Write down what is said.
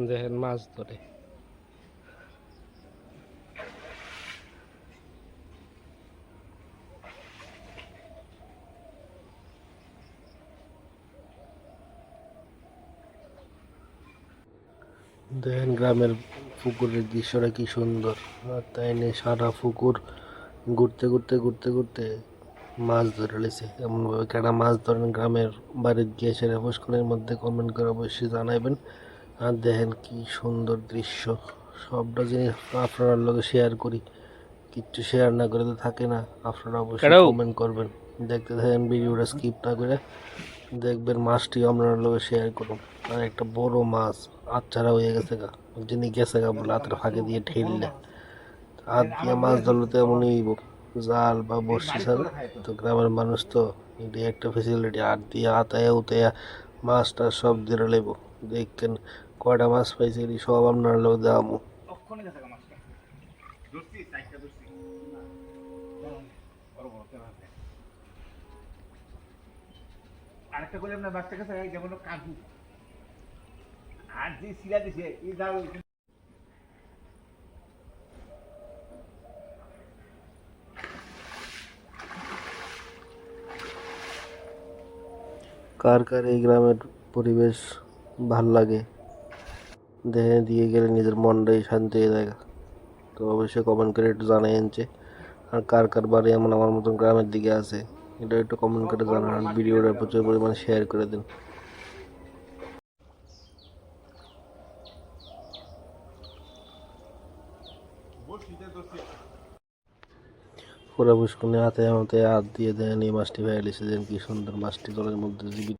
দেখেন মাছ ধরে। দেখেন গ্রামের পুকুরের দৃশ্যটা কি সুন্দর। আর তাই নিয়ে সারা পুকুর ঘুরতে ঘুরতে ঘুরতে ঘুরতে মাছ ধরে লেছে। এমনভাবে কেনা মাছ ধরেন গ্রামের বাড়ির গিয়ে সেটা পুষ্করের মধ্যে কমেন্ট করে অবশ্যই জানাবেন। আর দেখেন কি সুন্দর দৃশ্য। সবটা জিনিস আপনার লগে শেয়ার করি, কিচ্ছু শেয়ার না করে তো থাকে না। আপনারা অবশ্যই কমেন্ট করবেন, দেখতে থাকেন ভিডিওটা স্কিপ না করে দেখবেন। মাছটি আপনার লগে শেয়ার করুন। আর একটা বড় মাছ আচ্ছাড়া হয়ে গেছে গা, যিনি গেছে গা বলে হাতের ফাঁকে দিয়ে ঠেললে হাত দিয়ে মাছ ধরলে তো এমনই জাল বা বড়শি ছাড়া তো গ্রামের মানুষ তো এটি একটা ফেসিলিটি। হাত দিয়ে হাতায় উতায়া মাছটা সব ধরে লেব। দেখেন কয়টা মাছ পাইছে, এটি সব আপনার লোক দেওয়ামো। আরেকটা করলে আপনার বাচ্চা কাছে যেমন কাকু আর যে শিলা দিছে এই জাল কার কার এই গ্রামের পরিবেশ ভাল লাগে, দেখে দিয়ে গেলে নিজের মনটাই শান্তি হয়ে যায়। তো অবশ্যই কমেন্ট করে একটু জানাইন যে আর কার কার বাড়ি এমন আমার মতন গ্রামের দিকে আছে, এটা একটু কমেন্ট করে জানান। আর ভিডিওটা প্রচুর পরিমাণে শেয়ার করে দিন। পুরা পুষ্করণী হাতে হাতে হাত দিয়ে দেন এই মাছটি ফেলে দিয়েছে। কি সুন্দর মাছটি জলের মধ্যে জীবিত।